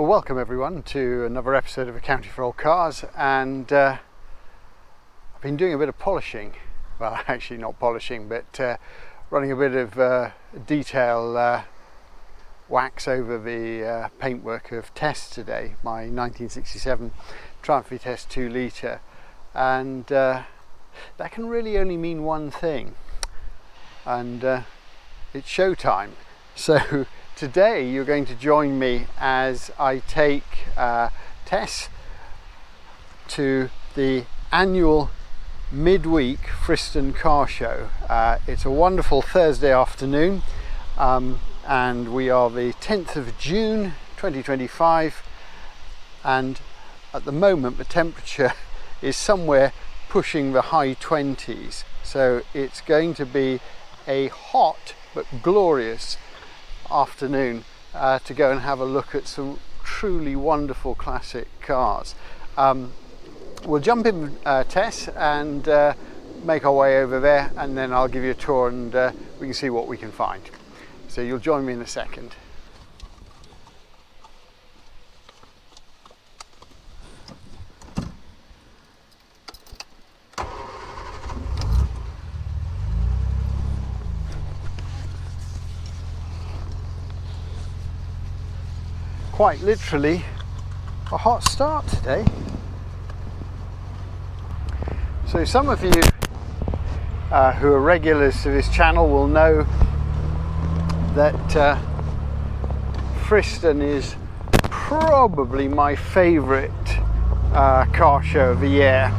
Well, welcome everyone to another episode of Accounting for Old Cars, and I've been doing a bit of polishing. Well, actually not polishing, but running a bit of detail wax over the paintwork of Tess today, my 1967 Triumph Vitesse 2 Litre, and that can really only mean one thing, and it's showtime. So today you're going to join me as I take Tess to the annual midweek Friston car show. It's a wonderful Thursday afternoon, and we are the 10th of June 2025, and at the moment the temperature is somewhere pushing the high 20s, so it's going to be a hot but glorious afternoon to go and have a look at some truly wonderful classic cars. We'll jump in Tess and make our way over there, and then I'll give you a tour and we can see what we can find. So you'll join me in a second. Quite literally a hot start today. So some of you who are regulars to this channel will know that Friston is probably my favourite car show of the year.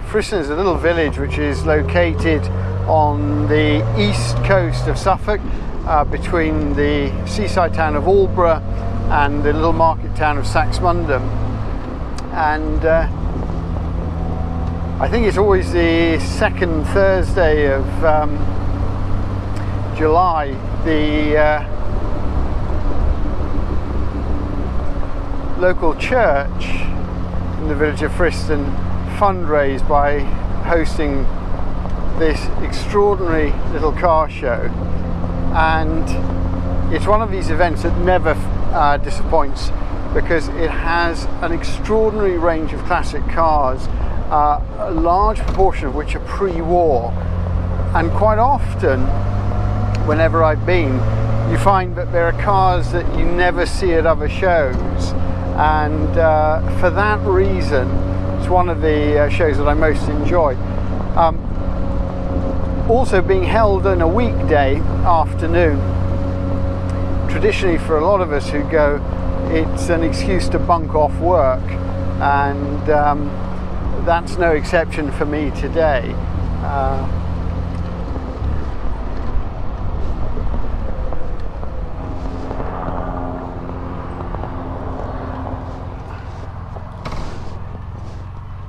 Friston is a little village which is located on the east coast of Suffolk, between the seaside town of Aldeburgh and the little market town of Saxmundham, and I think it's always the second Thursday of July. The local church in the village of Friston fundraise by hosting this extraordinary little car show, and it's one of these events that never disappoints, because it has an extraordinary range of classic cars, a large proportion of which are pre-war, and quite often whenever I've been, you find that there are cars that you never see at other shows, and for that reason it's one of the shows that I most enjoy. Also being held on a weekday afternoon, traditionally for a lot of us who go, it's an excuse to bunk off work, and that's no exception for me today.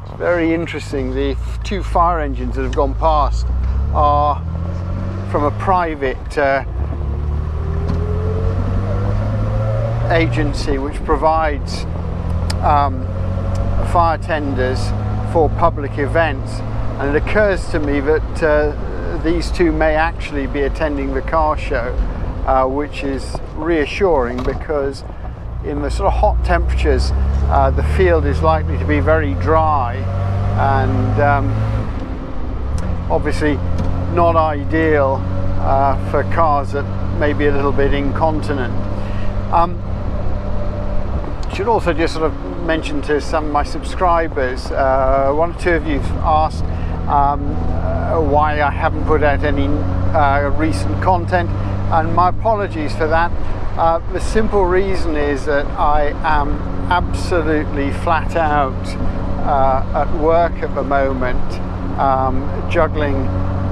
It's very interesting. The two fire engines that have gone past are from a private agency which provides fire tenders for public events, and it occurs to me that these two may actually be attending the car show, which is reassuring, because in the sort of hot temperatures the field is likely to be very dry, and obviously not ideal for cars that may be a little bit incontinent. Should also just sort of mention to some of my subscribers, one or two of you asked why I haven't put out any recent content, and my apologies for that. The simple reason is that I am absolutely flat out at work at the moment, juggling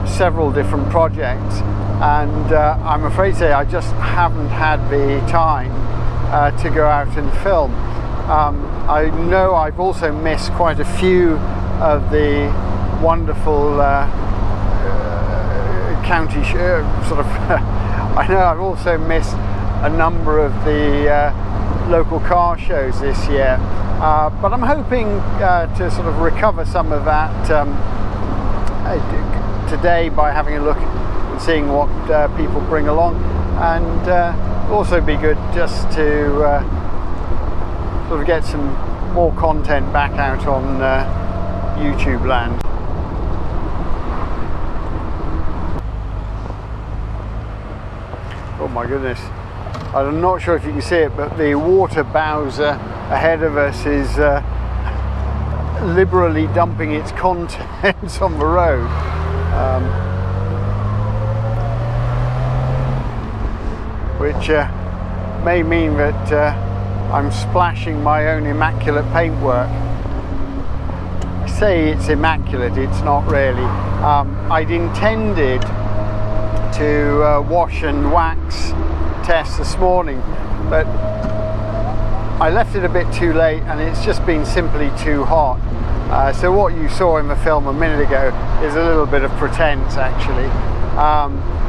several different projects, and I'm afraid to say I just haven't had the time to go out and film. I know I've also missed quite a few of the wonderful county sort of I know I've also missed a number of the local car shows this year, but I'm hoping to sort of recover some of that today by having a look and seeing what people bring along, and also be good just to sort of get some more content back out on YouTube land. Oh my goodness, I'm not sure if you can see it, but the water bowser ahead of us is liberally dumping its contents on the road. Which may mean that I'm splashing my own immaculate paintwork. I say it's immaculate, it's not really. I'd intended to wash and wax Tess this morning, but I left it a bit too late and it's just been simply too hot. So what you saw in the film a minute ago is a little bit of pretense actually.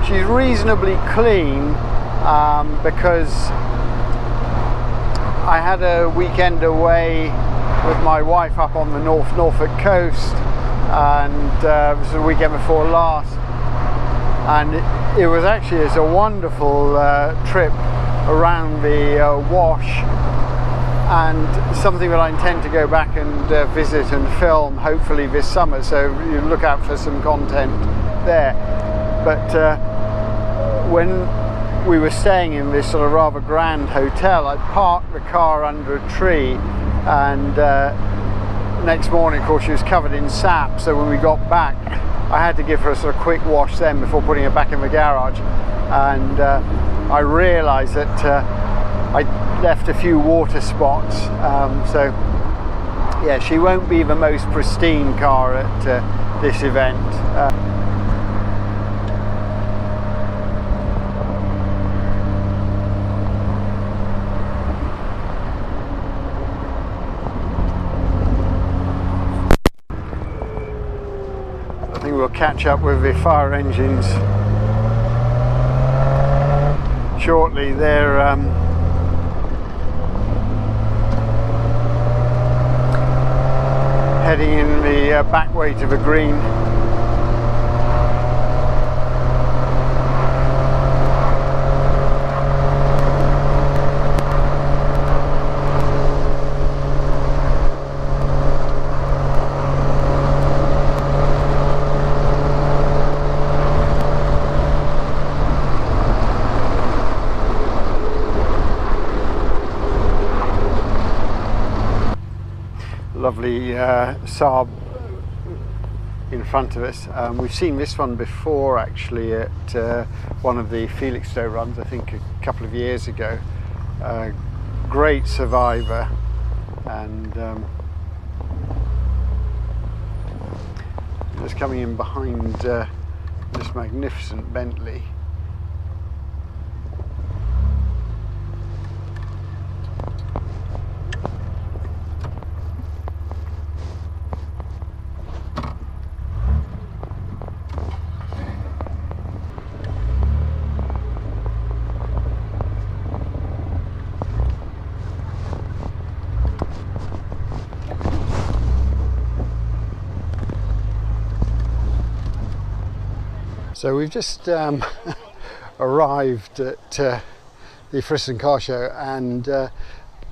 She's reasonably clean because I had a weekend away with my wife up on the Norfolk coast, and it was the weekend before last, and it was actually a wonderful trip around the wash, and something that I intend to go back and visit and film hopefully this summer, so you look out for some content there. But when we were staying in this sort of rather grand hotel, I parked the car under a tree, and next morning of course she was covered in sap, so when we got back I had to give her a sort of quick wash then before putting her back in the garage, and I realised that I left a few water spots, so yeah, she won't be the most pristine car at this event. I think we'll catch up with the fire engines shortly. They're heading in the back way to the green. Lovely Saab in front of us. We've seen this one before actually at one of the Felixstowe runs, I think a couple of years ago. Great survivor, and just coming in behind this magnificent Bentley. So we've just arrived at the Friston car show, and I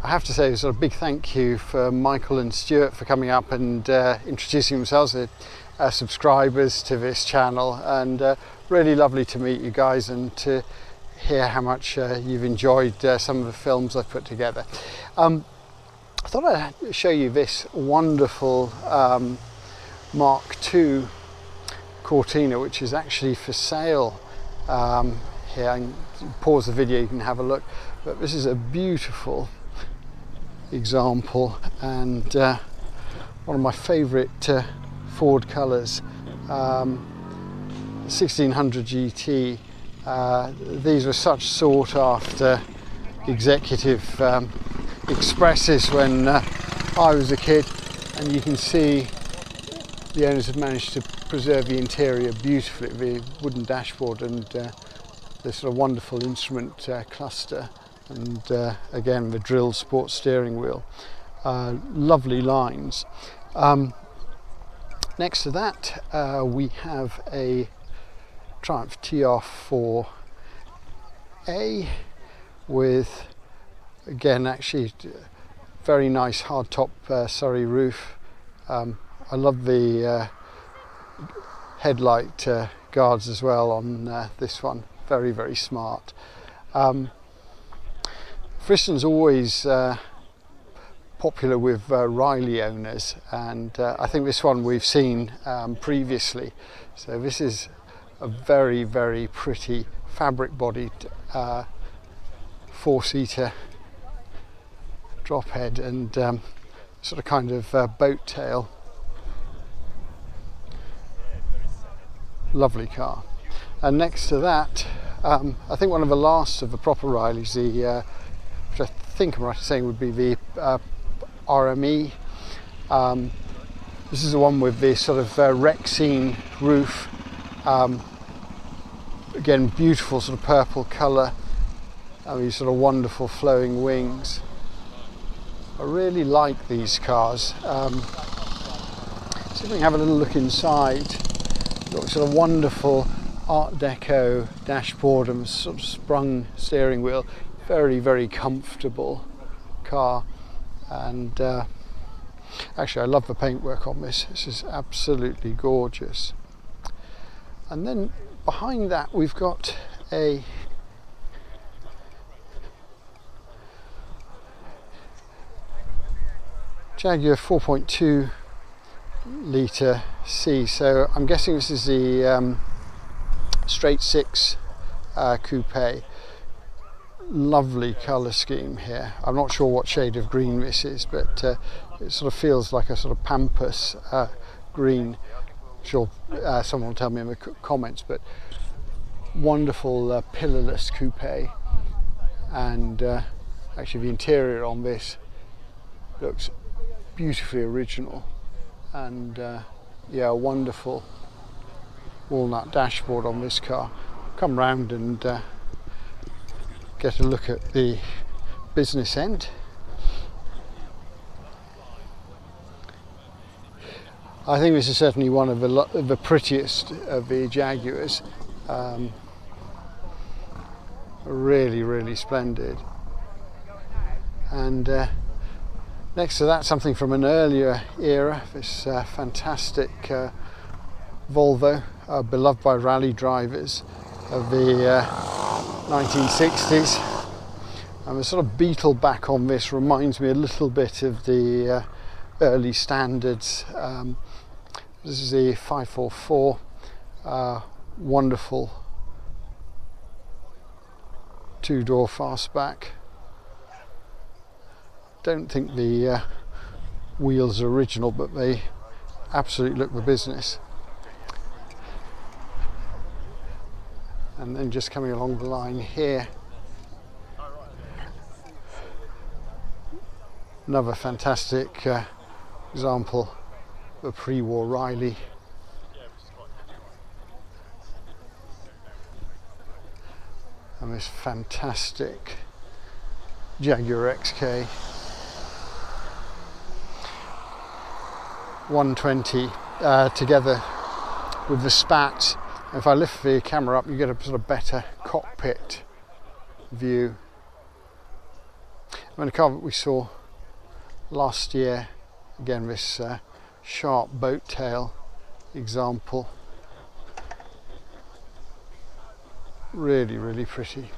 have to say a sort of big thank you for Michael and Stuart for coming up and introducing themselves as subscribers to this channel, and really lovely to meet you guys and to hear how much you've enjoyed some of the films I've put together. I thought I'd show you this wonderful Mark II Cortina, which is actually for sale here. I can pause the video, you can have a look, but this is a beautiful example, and one of my favourite Ford colours, 1600 GT. These were such sought after executive expresses when I was a kid, and you can see the owners have managed to preserve the interior beautifully, the wooden dashboard and this sort of wonderful instrument cluster, and again the drilled sports steering wheel. Lovely lines. Next to that we have a Triumph TR4A with, again, actually very nice hardtop Surrey roof. I love the headlight guards as well on this one. Very, very smart. Friston's always popular with Riley owners, and I think this one we've seen previously. So this is a very, very pretty fabric bodied 4-seater drop head and sort of kind of boat tail. Lovely car. And next to that, I think one of the last of the proper Rileys, which I think I'm right in saying would be the RME. This is the one with the sort of Rexine roof. Again, beautiful sort of purple colour. These sort of wonderful flowing wings. I really like these cars. See if we can have a little look inside. Got sort of wonderful Art Deco dashboard and sort of sprung steering wheel. Very, very comfortable car. And actually I love the paintwork on this. This is absolutely gorgeous. And then behind that we've got a Jaguar 4.2 litre C. So I'm guessing this is the straight 6 coupe. Lovely colour scheme here. I'm not sure what shade of green this is, but it sort of feels like a sort of pampas green. Sure, someone will tell me in the comments, but wonderful pillarless coupe. And actually the interior on this looks beautifully original, and yeah, a wonderful walnut dashboard on this car. Come round and get a look at the business end. I think this is certainly one of the prettiest of the Jaguars. Really, really splendid. And next to that, something from an earlier era, this fantastic Volvo, beloved by rally drivers of the 1960s. And the sort of beetle back on this reminds me a little bit of the early standards. This is the 544, wonderful 2-door fastback. Don't think the wheels are original, but they absolutely look the business. And then just coming along the line here, another fantastic example of a pre-war Riley. And this fantastic Jaguar XK 120 together with the spat. If I lift the camera up, you get a sort of better cockpit view. And the car that we saw last year, again this sharp boat tail example. Really, really pretty.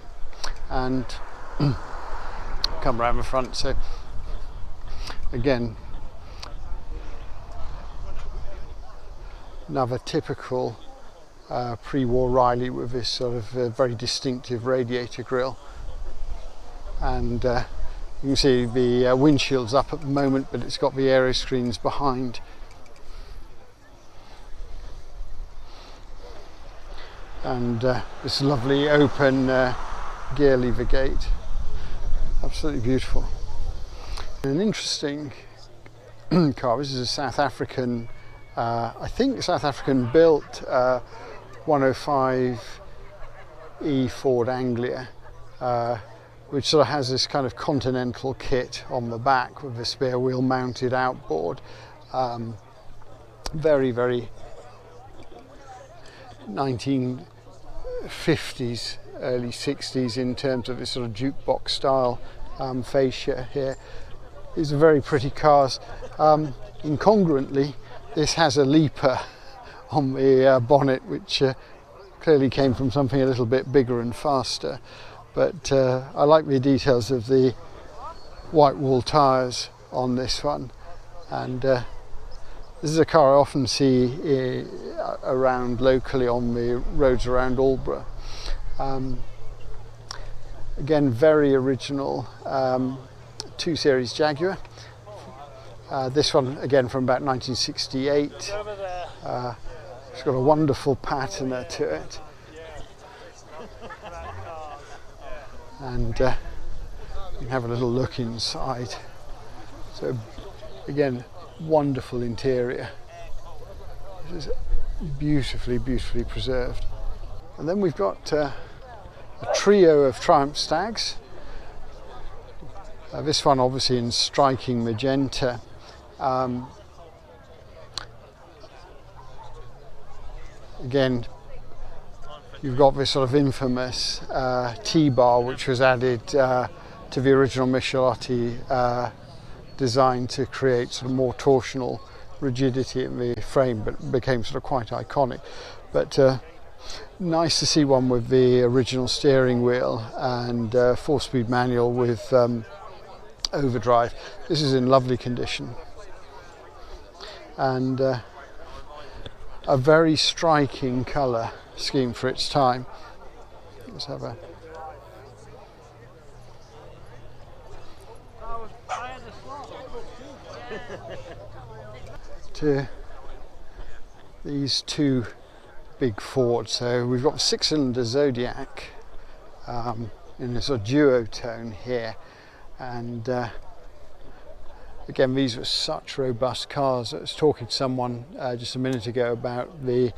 And come around the front, so again another typical pre-war Riley with this sort of very distinctive radiator grille. And you can see the windshield's up at the moment, but it's got the aero screens behind. And this lovely open gear lever gate. Absolutely beautiful. An interesting car. This is a South African, I think South African built 105E Ford Anglia, which sort of has this kind of continental kit on the back with a spare wheel mounted outboard. Very, very 1950s, early 60s in terms of this sort of jukebox style fascia here. These are very pretty cars. Incongruently, this has a Litre on the bonnet, which clearly came from something a little bit bigger and faster. But I like the details of the white wall tyres on this one, and this is a car I often see around locally on the roads around Aldborough. Again, very original 2 Series Jaguar. This one again from about 1968. It's got a wonderful patina to it, and you can have a little look inside. So again, wonderful interior. This is beautifully preserved. And then we've got a trio of Triumph Stags. This one obviously in striking magenta. Again, you've got this sort of infamous T-bar, which was added to the original Michelotti design to create sort of more torsional rigidity in the frame, but became sort of quite iconic. But nice to see one with the original steering wheel and 4-speed manual with overdrive. This is in lovely condition, and a very striking colour scheme for its time. Let's have a to these 2 big Fords. So we've got 6-cylinder Zodiac in a sort of duotone here, and again, these were such robust cars. I was talking to someone just a minute ago about the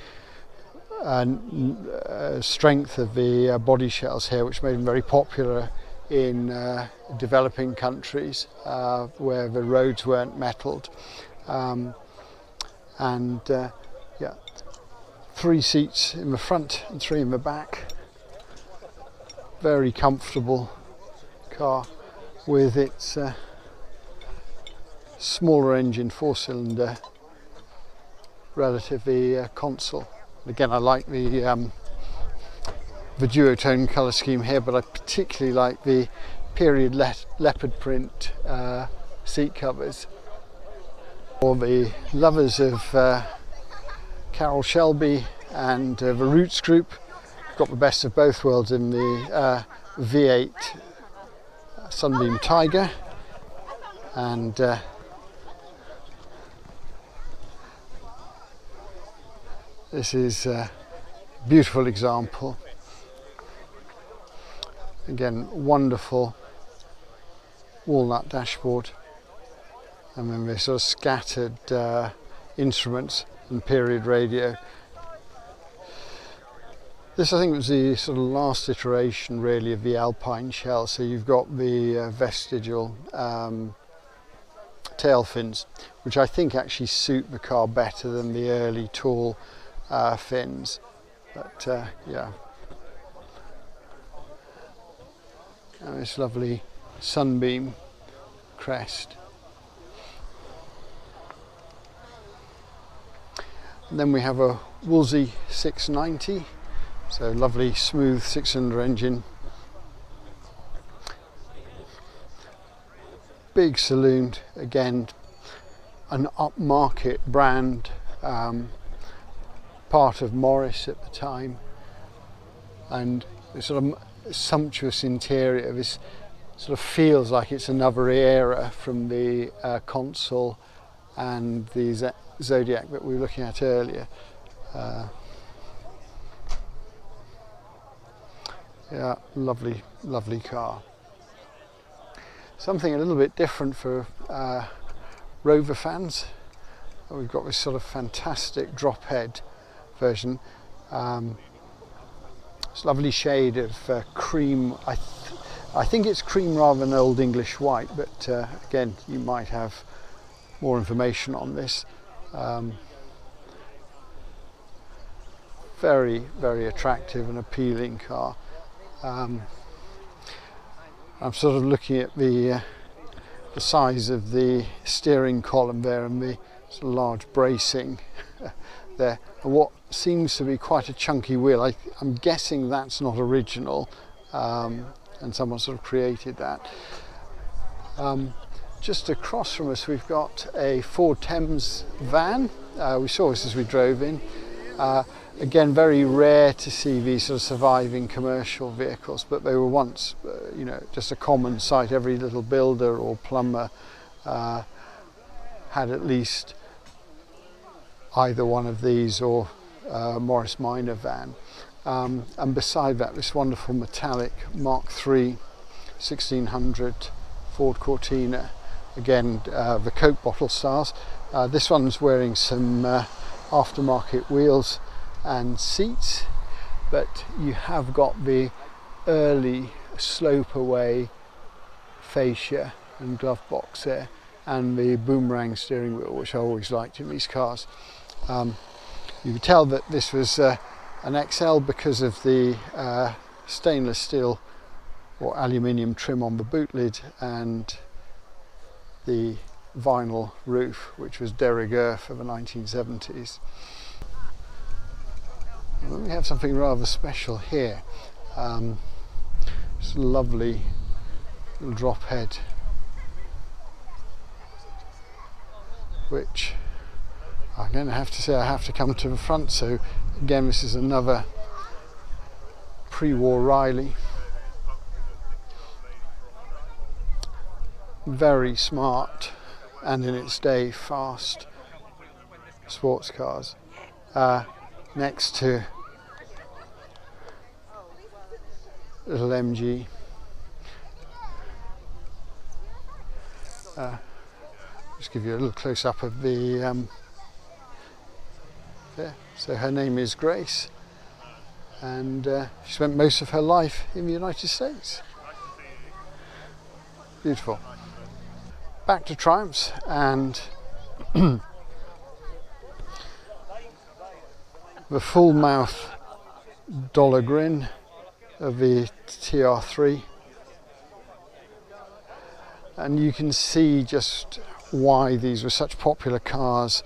strength of the body shells here, which made them very popular in developing countries where the roads weren't metalled. Yeah, 3 seats in the front and 3 in the back. Very comfortable car with its smaller engine, 4-cylinder, relatively console. Again, I like the duotone colour scheme here, but I particularly like the period leopard print seat covers. For the lovers of Carroll Shelby and the Roots Group, got the best of both worlds in the V8 Sunbeam Tiger, and this is a beautiful example. Again, wonderful walnut dashboard, and then the sort of scattered instruments and period radio. This, I think, was the sort of last iteration really of the Alpine shell. So you've got the vestigial tail fins, which I think actually suit the car better than the early tall fins. But yeah, and this lovely Sunbeam crest. And then we have a Wolseley 690, so lovely smooth 6-cylinder engine, big saloon, again an upmarket brand, part of Morris at the time, and this sort of sumptuous interior. This sort of feels like it's another era from the console and the Zodiac that we were looking at earlier. Yeah, lovely car. Something a little bit different for Rover fans. We've got this sort of fantastic drop head version. It's a lovely shade of cream. I think it's cream rather than Old English white, but again, you might have more information on this. Very attractive and appealing car. I'm sort of looking at the the size of the steering column there and the sort of large bracing there, and what seems to be quite a chunky wheel. I'm guessing that's not original, and someone sort of created that. Just across from us we've got a Ford Thames van. We saw this as we drove in. Again, very rare to see these sort of surviving commercial vehicles, but they were once, just a common sight. Every little builder or plumber had at least either one of these or Morris Minor van. And beside that, this wonderful metallic Mark III 1600 Ford Cortina. Again, the Coke bottle stars. This one's wearing some aftermarket wheels and seats, but you have got the early slope away fascia and glove box there, and the boomerang steering wheel, which I always liked in these cars. You could tell that this was an XL because of the stainless steel or aluminium trim on the boot lid and the vinyl roof, which was de rigueur for the 1970s. Then we have something rather special here. It's a lovely little drop head, which I'm going to have to say I have to come to the front. So again, this is another pre-war Riley. Very smart and in its day fast sports cars. Next to little MG. Just give you a little close up of the there. So her name is Grace, and she spent most of her life in the United States. Beautiful. Back to Triumphs, and the full mouth dollar grin of the TR3, and you can see just why these were such popular cars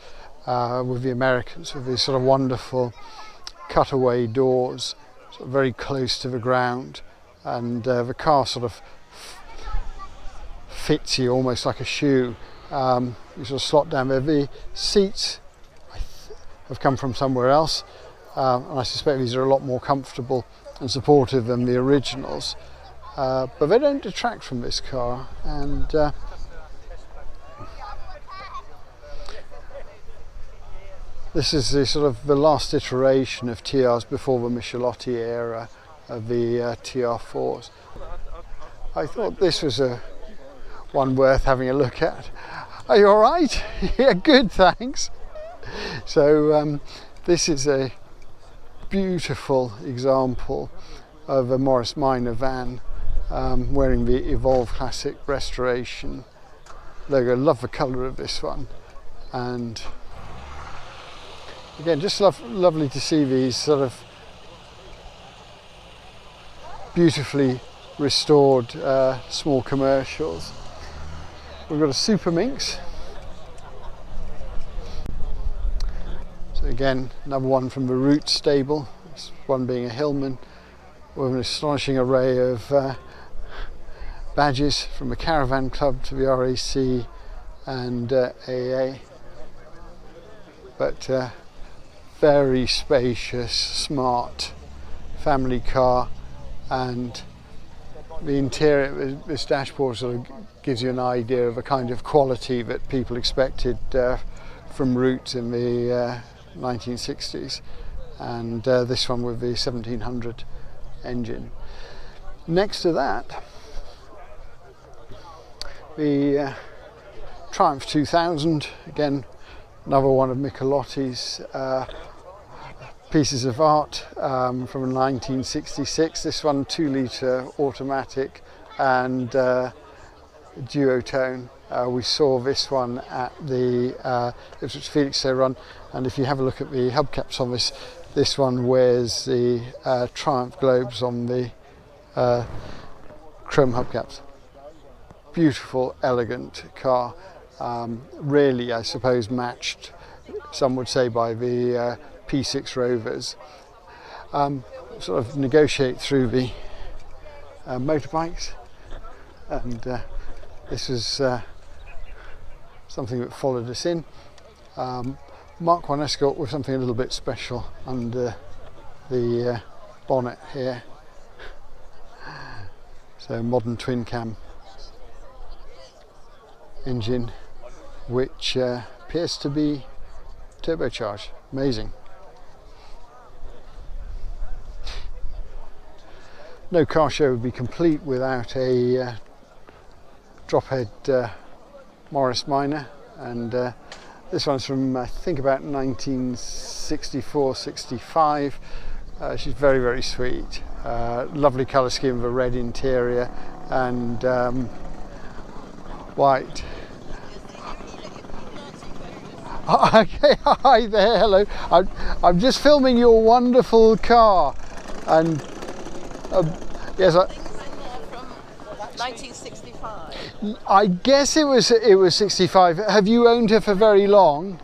with the Americans, with these sort of wonderful cutaway doors, sort of very close to the ground, and the car sort of fits you almost like a shoe. You sort of slot down there. The seats have come from somewhere else, and I suspect these are a lot more comfortable and supportive than the originals, but they don't detract from this car. And this is the sort of the last iteration of TRs before the Michelotti era of the TR4s. I thought this was one worth having a look at. Are you all right? Yeah, good, thanks. So this is a beautiful example of a Morris Minor van wearing the Evolve Classic Restoration logo. Love the colour of this one, and again, just lovely to see these sort of beautifully restored small commercials. We've got a Super Minx. So again, another one from the Root stable, this one being a Hillman, with an astonishing array of badges from the Caravan Club to the RAC and AA. But very spacious, smart family car, and the interior, this dashboard sort of gives you an idea of a kind of quality that people expected from Root in the 1960s, and this one with the 1700 engine. Next to that, the Triumph 2000, again another one of Michelotti's pieces of art from 1966. This one 2-litre automatic and duotone. We saw this one at the Ipswich Felix Day run, and if you have a look at the hubcaps on this one wears the Triumph globes on the chrome hubcaps. beautiful, elegant car. Really, I suppose, matched, some would say, by the P6 Rovers. Sort of negotiate through the motorbikes, and this is something that followed us in. Mark 1 Escort with something a little bit special under the bonnet here. So modern twin cam engine, which appears to be turbocharged. Amazing. No car show would be complete without a drop-head Morris Minor, and this one's from, I think, about 1964-65. She's very, very sweet. Lovely colour scheme of a red interior and white. Okay, hi there, hello. I'm just filming your wonderful car, and yes, 1965. I guess it was 65. Have you owned her for very long?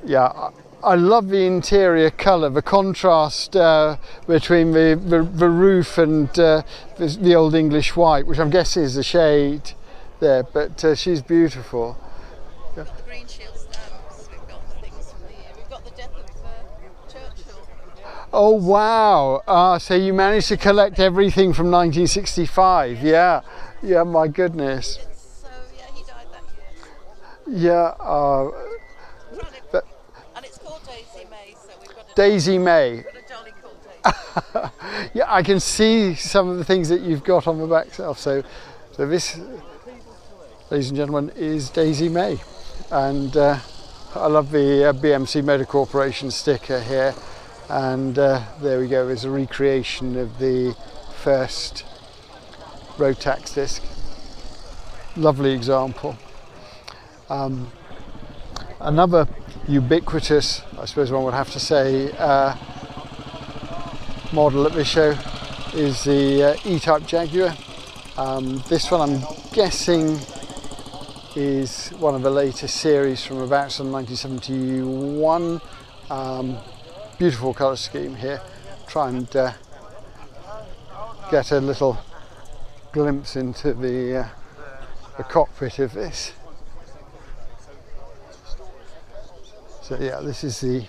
Yeah, I love the interior colour, the contrast between the roof and the old English white, which I'm guessing is the shade there, but she's beautiful. We've got the green shield stamps, we've got the things from the year, we've got the death of Churchill. Oh wow, so you managed to collect everything from 1965, yeah, my goodness. So yeah, he died that year. Yeah, and it's called Daisy May, so we've got a Daisy May. jolly cool Daisy. Yeah, I can see some of the things that you've got on the back shelf. So this, ladies and gentlemen, is Daisy May, and I love the BMC Motor Corporation sticker here, and there we go. There's a recreation of the first road tax disc. Lovely example. Another ubiquitous, I suppose one would have to say, model at this show is the E-Type Jaguar. This one, I'm guessing, is one of the latest series from about some 1971. Beautiful colour scheme here. Try and get a little glimpse into the cockpit of this. So yeah, this is the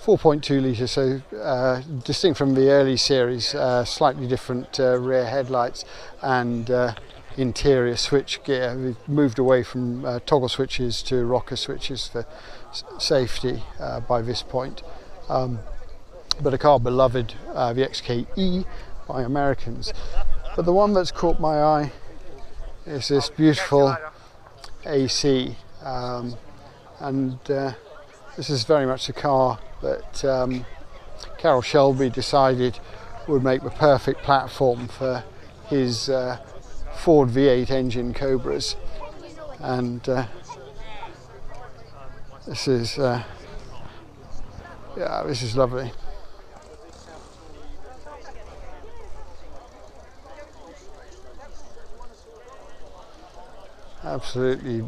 4.2 litre, so distinct from the early series, slightly different rear headlights and interior switch gear. We've moved away from toggle switches to rocker switches for safety by this point. But a car beloved, the XKE, by Americans. But the one that's caught my eye is this beautiful AC, and this is very much the car that Carroll Shelby decided would make the perfect platform for his Ford V8 engine Cobras, and this is this is lovely. Absolutely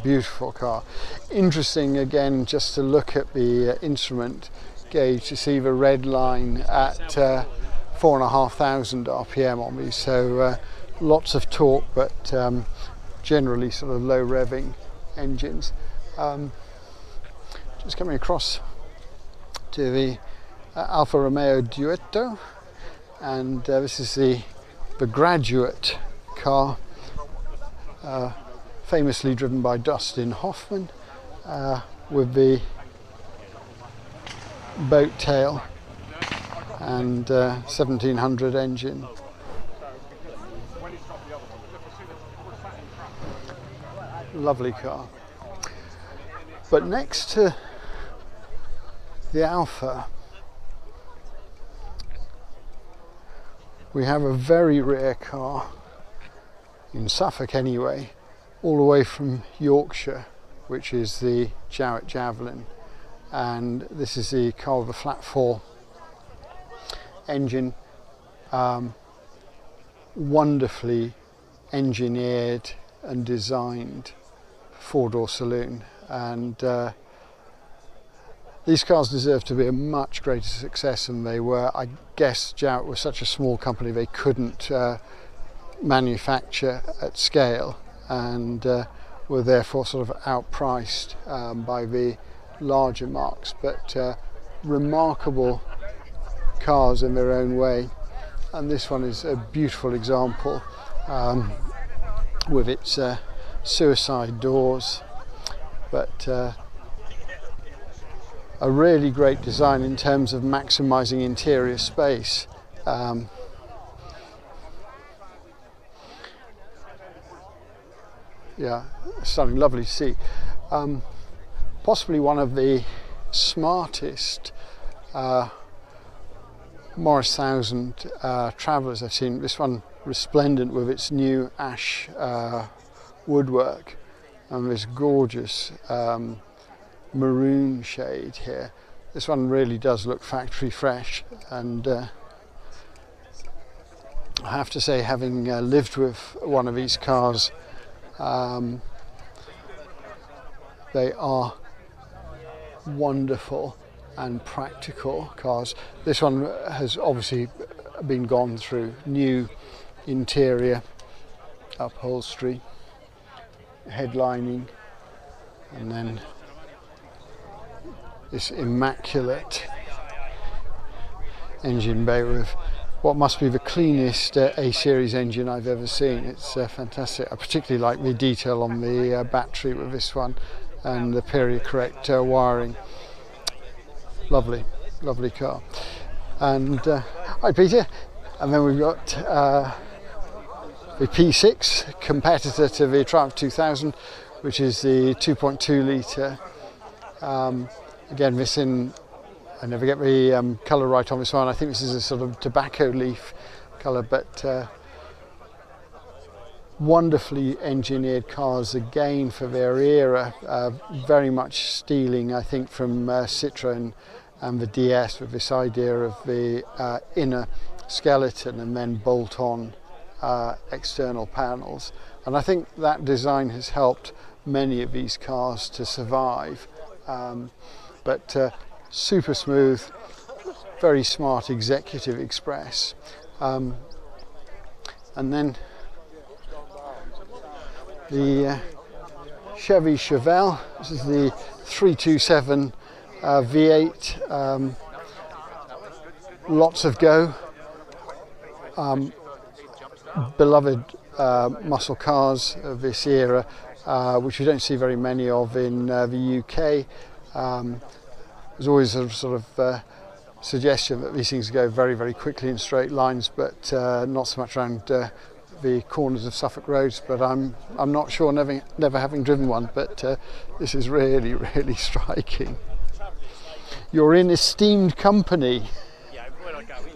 beautiful car. Interesting again just to look at the instrument gauge to see the red line at 4,500 RPM on me, so lots of torque, but generally sort of low revving engines. Just coming across to the Alfa Romeo Duetto, and this is the Graduate car, famously driven by Dustin Hoffman, with the boat tail and 1700 engine. Lovely car. But next to the Alfa, we have a very rare car, in Suffolk anyway, all the way from Yorkshire, which is the Jowett Javelin, and this is the car with a flat 4 engine, wonderfully engineered and designed four-door saloon, and these cars deserve to be a much greater success than they were. I guess Jowett was such a small company they couldn't manufacture at scale, and were therefore sort of outpriced by the larger marques, but remarkable cars in their own way. And this one is a beautiful example with its suicide doors, but a really great design in terms of maximising interior space. Yeah, stunning, lovely to see. Possibly one of the smartest Morris 1000 Travellers I've seen. This one resplendent with its new ash woodwork and this gorgeous maroon shade here. This one really does look factory fresh, and I have to say, having lived with one of these cars, they are wonderful and practical cars. This one has obviously been gone through new interior, upholstery, headlining, and then this immaculate engine bay with what must be the cleanest A-series engine I've ever seen. It's fantastic. I particularly like the detail on the battery with this one, and the period correct wiring. Lovely, lovely car. And hi Peter. And then we've got the P6, competitor to the Triumph 2000, which is the 2.2 litre. Again, this in, I never get the colour right on this one. I think this is a sort of tobacco leaf colour, but wonderfully engineered cars again for their era. Very much stealing, I think, from Citroën and the DS, with this idea of the inner skeleton and then bolt-on external panels. And I think that design has helped many of these cars to survive. But super smooth, very smart executive express. And then the Chevy Chevelle. This is the 327 V8, lots of go, beloved muscle cars of this era, which you don't see very many of in the UK. There's always a sort of suggestion that these things go very, very quickly in straight lines, but not so much around the corners of Suffolk roads. But I'm not sure, never having driven one, but this is really, really striking. You're in esteemed company. Yeah, where I go in.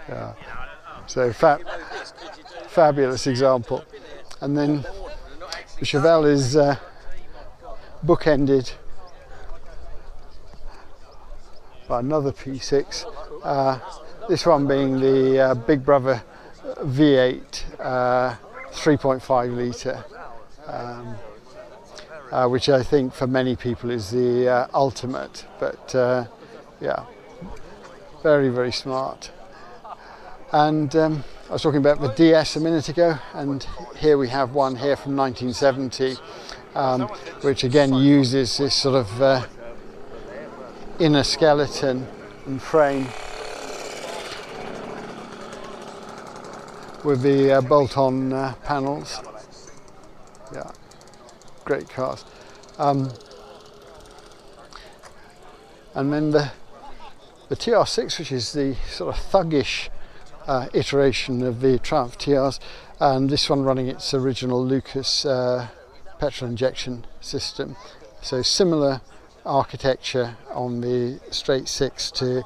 Yeah. So fabulous example. And then the Chevelle is bookended by another P6. This one being the Big Brother V8 3.5 litre, which I think for many people is the ultimate. But yeah, very, very smart. And I was talking about the DS a minute ago, and here we have one here from 1970, which again uses this sort of inner skeleton and frame with the bolt-on panels. Yeah, great cars. And then the TR6, which is the sort of thuggish iteration of the Triumph TRs, and this one running its original Lucas petrol injection system. So similar architecture on the straight six to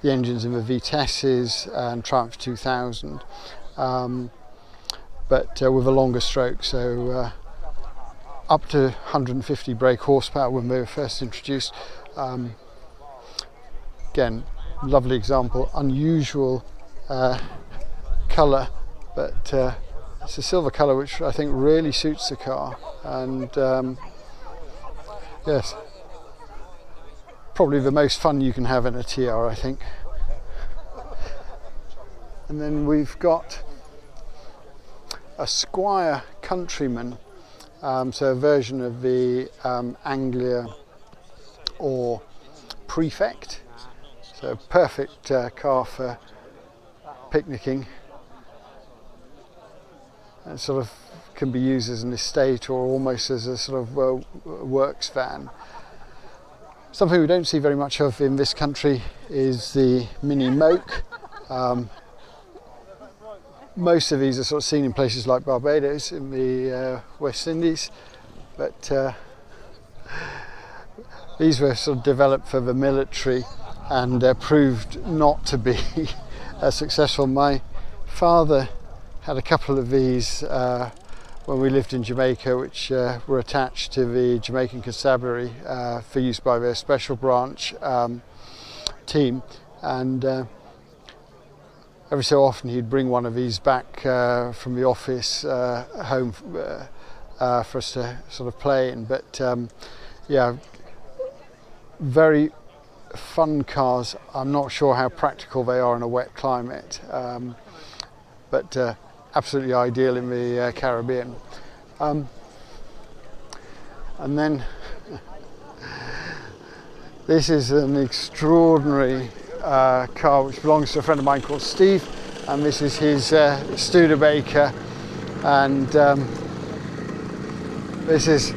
the engines in the Vitesses and Triumph 2000, but with a longer stroke, so up to 150 brake horsepower when they were first introduced. Again, lovely example, unusual colour, but it's a silver colour which I think really suits the car, and yes, probably the most fun you can have in a TR, I think. And then we've got a Squire Countryman, so a version of the Anglia or Prefect, so a perfect car for picnicking. It sort of can be used as an estate or almost as a sort of works van. Something we don't see very much of in this country is the Mini Moke. Most of these are sort of seen in places like Barbados in the West Indies, but these were sort of developed for the military and proved not to be successful. My father had a couple of these when we lived in Jamaica, which were attached to the Jamaican Constabulary for use by their special branch team, and every so often he'd bring one of these back from the office home for us to sort of play in. But yeah, very fun cars. I'm not sure how practical they are in a wet climate, but absolutely ideal in the Caribbean. And then this is an extraordinary car which belongs to a friend of mine called Steve, and this is his Studebaker, and this is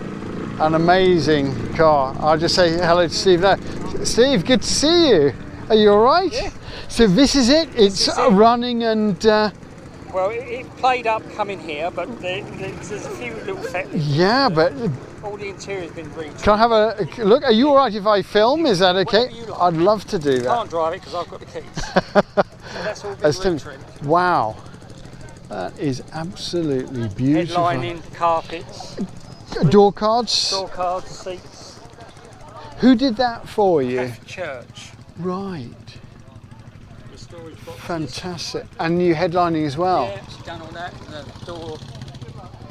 an amazing car. I'll just say hello to Steve now. Steve, good to see you. Are you all right? Yeah. So this is it? It's running and... Well, it played up coming here, but there's a few little fetters. Yeah, but... All the interior's been reached. Can I have a look? Are you all right if I film? Is that okay? Whatever you like. I'd love to do that. Can't drive it because I've got the keys. So that's all been retrimmed. Wow. That is absolutely beautiful. Headlining, carpets, Door cards? door cards, seats. Who did that for you? Catholic Church. Right. The storage boxes. Fantastic. And new headlining as well? Yeah, she's done all that. The door,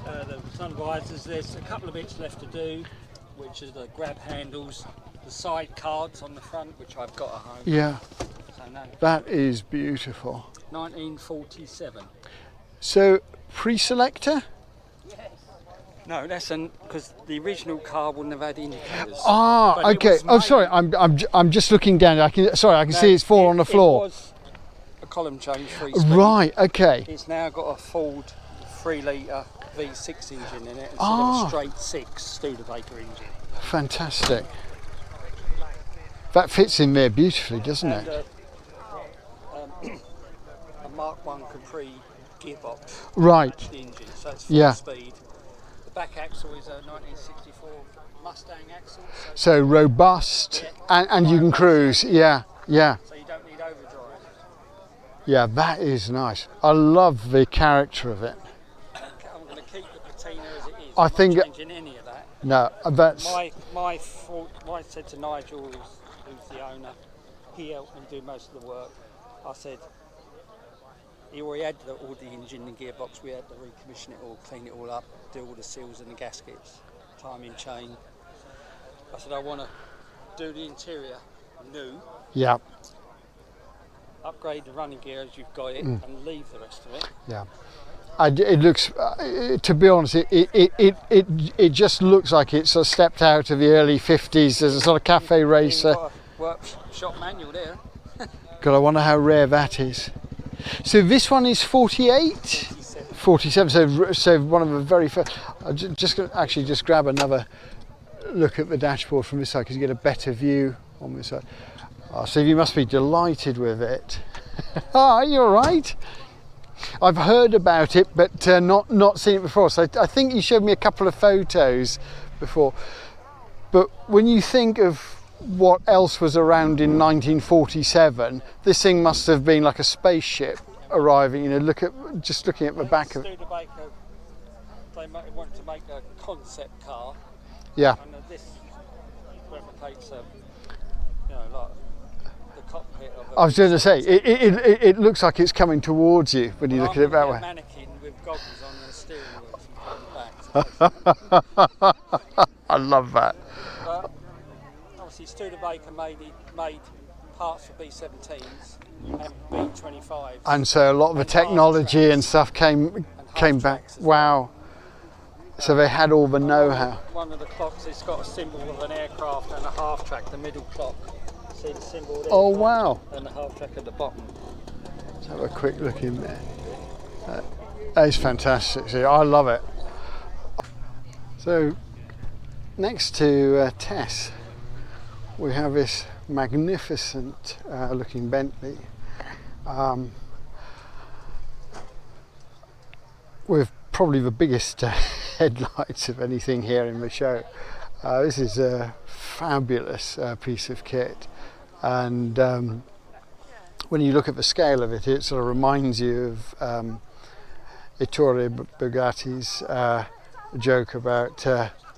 the sun visors. There's a couple of bits left to do, which is the grab handles, the side cards on the front, which I've got at home. Yeah. So no. That is beautiful. 1947. So, pre-selector? No, that's because the original car wouldn't have had indicators. Ah, But it okay. was Oh, made- sorry. I'm just looking down. I can see it's fallen on the floor. It was a column change 3-speed. Right. Okay. It's now got a Ford 3-litre V6 engine in it instead Ah. of a straight 6 Studebaker engine. Fantastic. That fits in there beautifully, doesn't And it? a Mark 1 Capri gearbox. Right. The engine, so it's 4 Yeah. speed. The back axle is a 1964 Mustang axle, So robust, and you can cruise. Yeah. Yeah. so you don't need overdrive. Yeah. That is nice. I love the character of it. I'm going to keep the patina as it is. I I'm think- not changing any of that. No, that's My fault. I said to Nigel, who's the owner, he helped me do most of the work. I said he already had all the engine and gearbox. We had to recommission it all, clean it all up, do all the seals and the gaskets, timing chain. I said I want to do the interior new, yeah. upgrade the running gear as you've got it, and leave the rest of it. Yeah. It looks, to be honest, it just looks like it's sort of stepped out of the early 50s as a sort of cafe racer. You've got a workshop manual there. God, I wonder how rare that is. So this one is 48? 47, so one of the very first. I'm just going to actually just grab another look at the dashboard from this side because you get a better view on this side. Oh, so you must be delighted with it. Are you all right? I've heard about it, but not seen it before. So I think you showed me a couple of photos before. But when you think of what else was around in 1947, this thing must have been like a spaceship arriving. You know, just looking at the back of it. Studebaker, they wanted to make a concept car, Yeah, and this replicates, like the cockpit of I was going to say, it looks like it's coming towards you when you look at it that way. A mannequin with goggles on and a steering wheel from the back. I love that. But obviously Studebaker made parts for B-17s and B-25s. And so a lot of the technology and stuff came back. Wow. So they had all the know-how. One of the clocks has got a symbol of an aircraft and a half track, the middle clock. See the symbol there? Oh wow. And the half track at the bottom. Let's have a quick look in there. That is fantastic. See, I love it. So next to Tess, we have this magnificent looking Bentley with probably the biggest headlights of anything here in the show. This is a fabulous piece of kit, and when you look at the scale of it, it sort of reminds you of Ettore Bugatti's joke about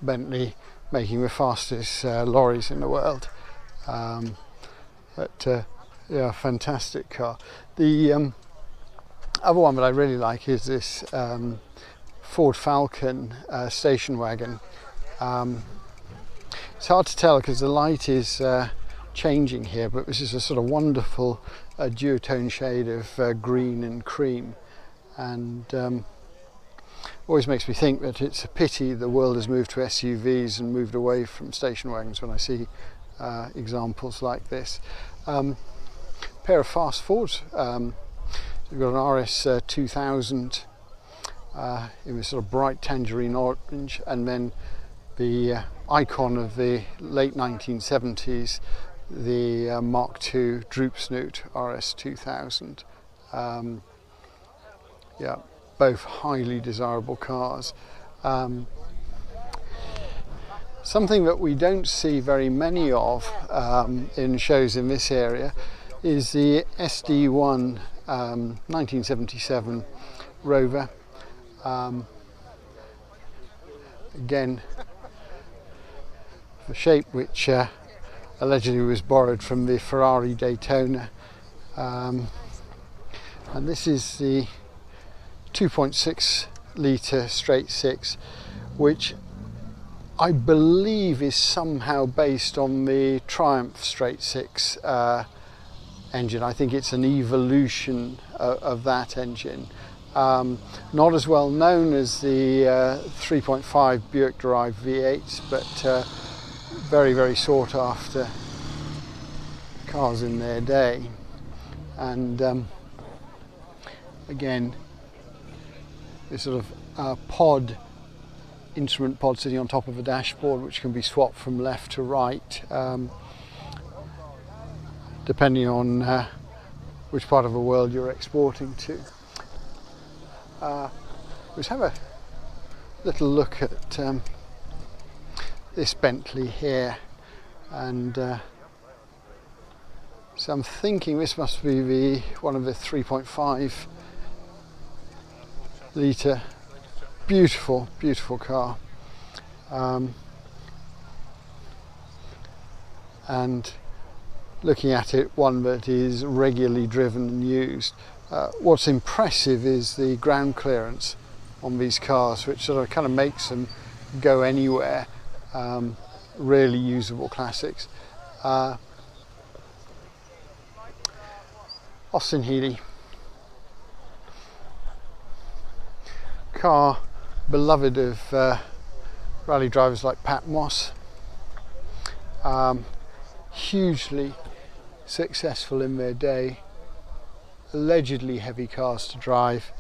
Bentley making the fastest lorries in the world. Yeah, fantastic car. The other one that I really like is this Ford Falcon station wagon. It's hard to tell because the light is changing here, but this is a sort of wonderful duotone shade of green and cream, and always makes me think that it's a pity the world has moved to SUVs and moved away from station wagons when I see examples like this. Pair of fast Fords. We've got an RS 2000 in this sort of bright tangerine orange, and then the icon of the late 1970s, the Mark II Droop Snoot RS 2000. Yeah, both highly desirable cars. Something that we don't see very many of in shows in this area is the SD1 1977 Rover. Again, the shape which allegedly was borrowed from the Ferrari Daytona, and this is the 2.6 litre straight six, which I believe is somehow based on the Triumph straight six engine. I think it's an evolution of that engine. Not as well known as the 3.5 Buick derived V8s, but very, very sought after cars in their day. And again, this sort of instrument pod sitting on top of a dashboard, which can be swapped from left to right, depending on which part of the world you're exporting to. Let's have a little look at this Bentley here, and so I'm thinking this must be one of the 3.5 litre. Beautiful, beautiful car, and looking at it, one that is regularly driven and used. What's impressive is the ground clearance on these cars, which sort of kind of makes them go anywhere. Really usable classics. Austin Healey car, beloved of rally drivers like Pat Moss. Hugely successful in their day. Allegedly heavy cars to drive,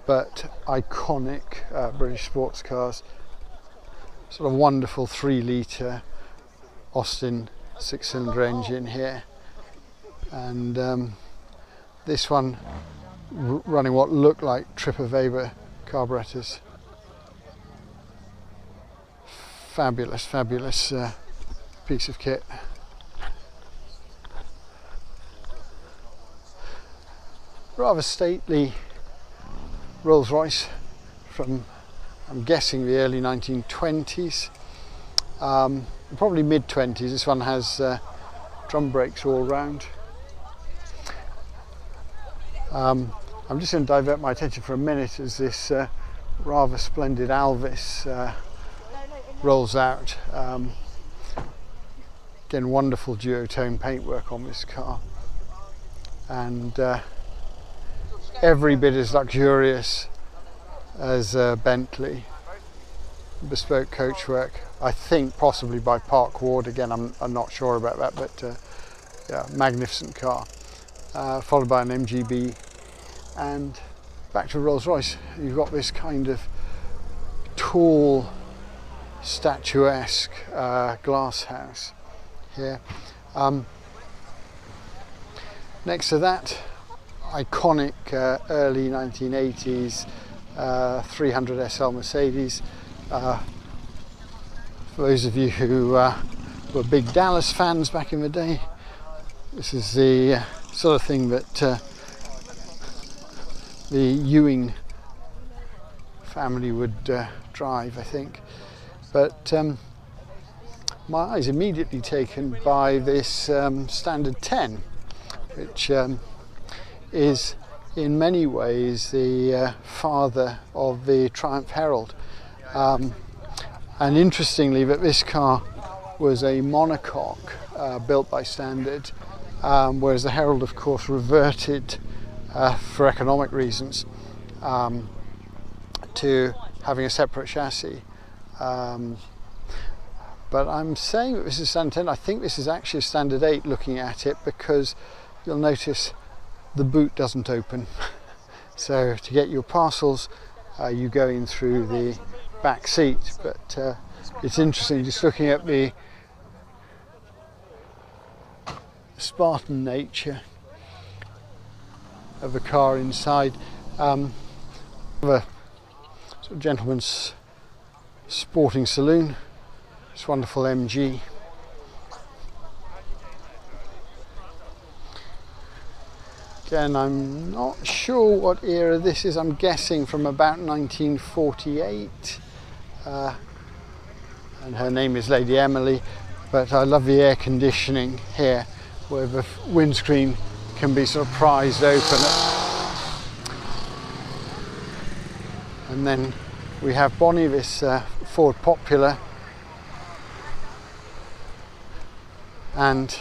but iconic British sports cars. Sort of wonderful 3 litre Austin 6-cylinder engine here, and this one running what look like Tripper Weber carburetors. Fabulous, fabulous piece of kit. Rather stately Rolls-Royce from, I'm guessing, the early 1920s, probably mid-20s. This one has drum brakes all round. I'm just going to divert my attention for a minute as this rather splendid Alvis rolls out. Again, wonderful duotone paintwork on this car, and every bit as luxurious as Bentley. Bespoke coachwork, I think possibly by Park Ward. Again, I'm not sure about that, but yeah, magnificent car. Followed by an MGB, and back to Rolls-Royce. You've got this kind of tall, statuesque glass house here. Next to that, iconic early 1980s 300 SL Mercedes. For those of you who were big Dallas fans back in the day, this is the sort of thing that the Ewing family would drive, I think. But my eye is immediately taken by this Standard 10, which is in many ways the father of the Triumph Herald. And interestingly, that this car was a monocoque built by Standard, whereas the Herald, of course, reverted for economic reasons to having a separate chassis. But I'm saying that this is Standard 10. I think this is actually a Standard 8 looking at it, because you'll notice the boot doesn't open. So to get your parcels, you go in through the back seat. But it's interesting just looking at the Spartan nature of the car inside. A sort of gentleman's sporting saloon. This wonderful MG. Again, I'm not sure what era this is. I'm guessing from about 1948. And her name is Lady Emily. But I love the air conditioning here, where the windscreen can be sort of prized open. And then we have Bonnie, this Ford Popular. And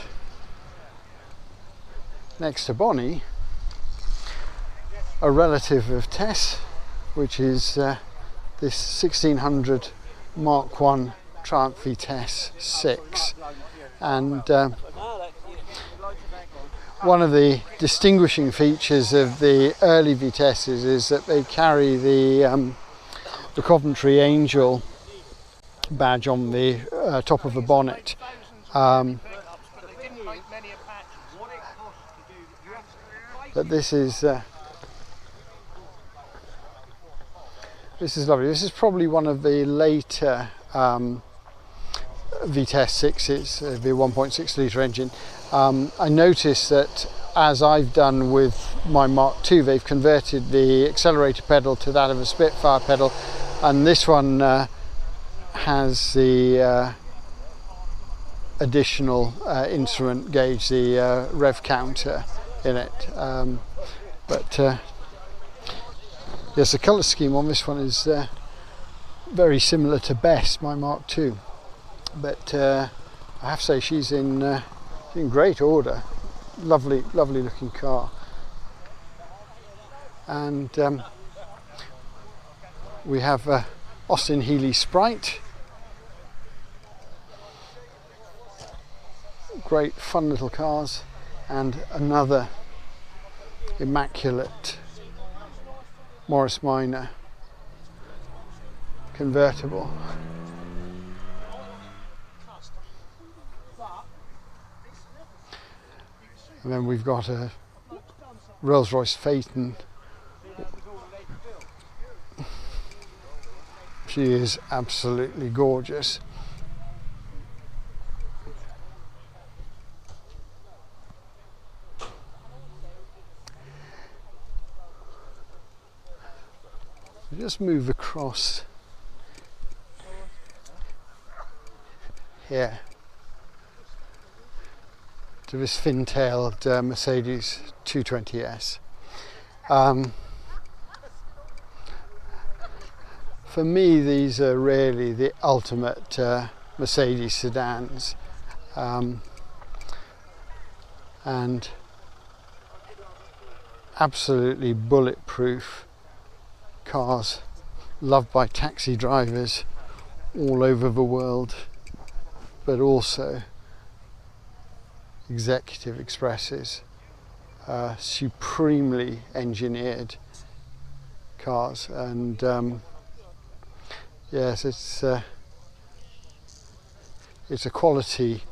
next to Bonnie, a relative of Tess, which is this 1600 Mark I Triumph Vitesse 6. And one of the distinguishing features of the early Vitesses is that they carry the Coventry Angel badge on the top of the bonnet. But this is lovely. This is probably one of the later Vitesse 6s, the 1.6 litre engine. I noticed that, as I've done with my Mark II, they've converted the accelerator pedal to that of a Spitfire pedal, and this one has the additional instrument gauge, the rev counter in it. Yes, the colour scheme on this one is very similar to Bess, my Mark II. But I have to say, she's in great order. Lovely, lovely looking car. And we have Austin Healey Sprite. Great, fun little cars. And another immaculate Morris Minor convertible. And then we've got a Rolls-Royce Phaeton. She is absolutely gorgeous. Just move across here to this fin-tailed Mercedes 220S. For me, these are really the ultimate Mercedes sedans, and absolutely bulletproof cars, loved by taxi drivers all over the world, but also executive expresses, supremely engineered cars. And yes, it's a quality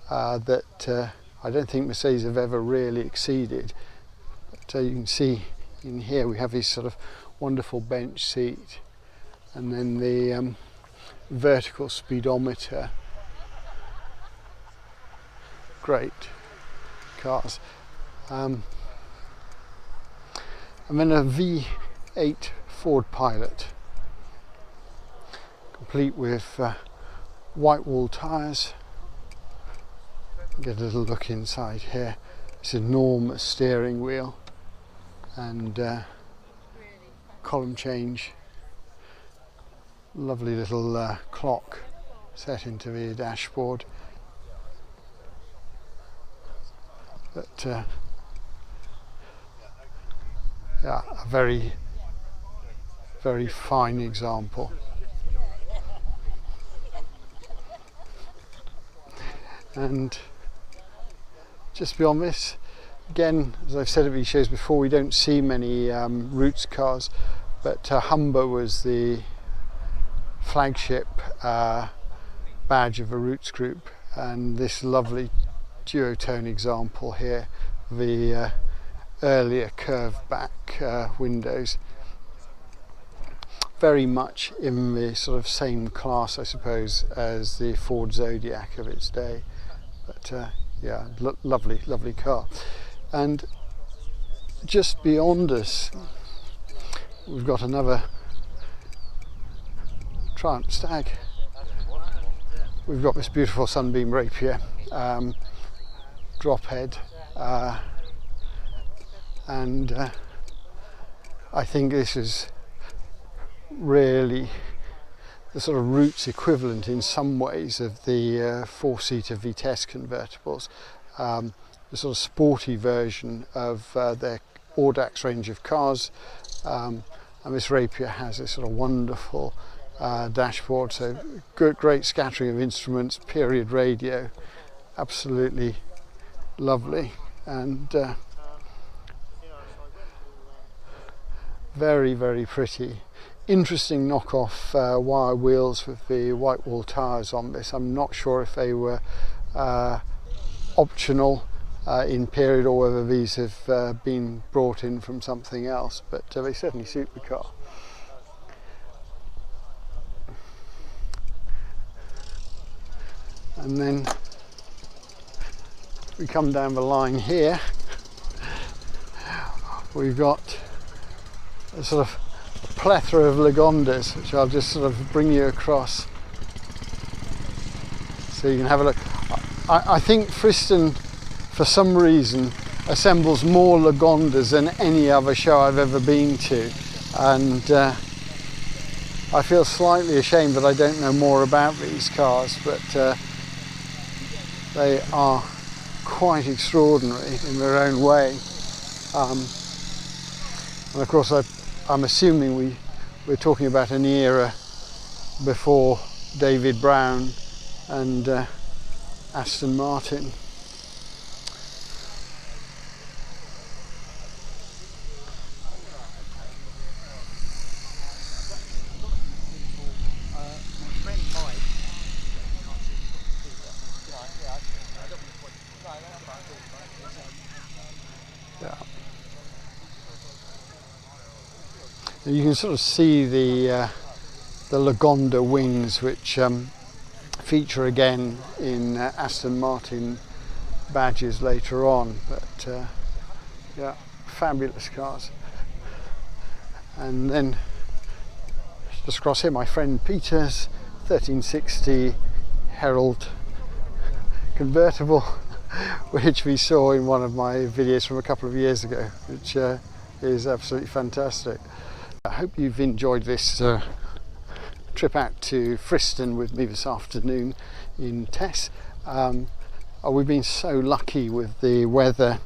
that I don't think Mercedes have ever really exceeded. But you can see in here we have this sort of wonderful bench seat, and then the vertical speedometer. Great cars. And then a V8 Ford Pilot, complete with white wall tyres. Get a little look inside here. This enormous steering wheel and column change. Lovely little clock set into the dashboard. But yeah, a very, very fine example. And just beyond this, again, as I've said at these shows before, we don't see many Roots cars, but Humber was the flagship badge of a Roots group, and this lovely duotone example here, the earlier curved back windows, very much in the sort of same class, I suppose, as the Ford Zodiac of its day. But yeah, lovely, lovely car. And just beyond us, we've got another Triumph Stag. We've got this beautiful Sunbeam Rapier, drop head, and I think this is really the sort of Roots equivalent in some ways of the four-seater Vitesse convertibles, the sort of sporty version of their Audax range of cars, and this Rapier has this sort of wonderful dashboard, so great scattering of instruments, period radio, absolutely lovely, and very, very pretty. Interesting knockoff wire wheels with the white wall tyres on this. I'm not sure if they were optional in period or whether these have been brought in from something else, but they certainly suit the car. And then we come down the line here, we've got a sort of plethora of Lagondas, which I'll just sort of bring you across so you can have a look. I think Friston, for some reason, assembles more Lagondas than any other show I've ever been to, and I feel slightly ashamed that I don't know more about these cars, but they are quite extraordinary in their own way. And of course I'm assuming we're talking about an era before David Brown and Aston Martin. You can sort of see the Lagonda wings, which feature again in Aston Martin badges later on, but yeah, fabulous cars. And then just across here, my friend Peter's 1360 Herald convertible, which we saw in one of my videos from a couple of years ago, which is absolutely fantastic. I hope you've enjoyed this trip out to Friston with me this afternoon in Tess. We've been so lucky with the weather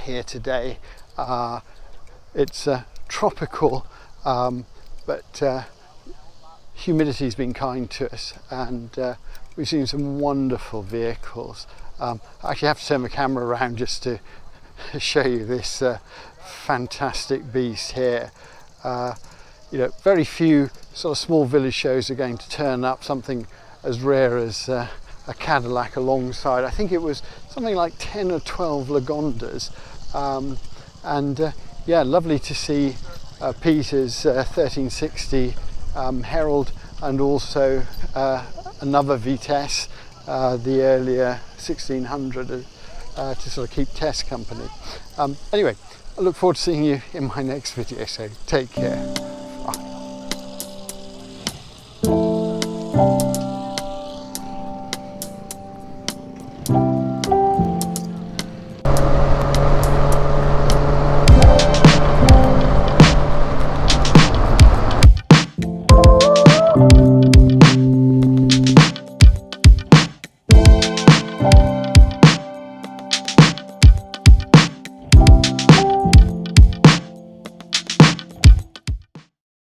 here today. It's tropical, but humidity's been kind to us, and we've seen some wonderful vehicles. I actually have to turn the camera around just to show you this fantastic beast here. You know, very few sort of small village shows are going to turn up something as rare as a Cadillac alongside. I think it was something like 10 or 12 Lagondas, and yeah, lovely to see Peter's 1360 Herald, and also another Vitesse, the earlier 1600, to sort of keep Tess company. Anyway, I look forward to seeing you in my next video, so take care.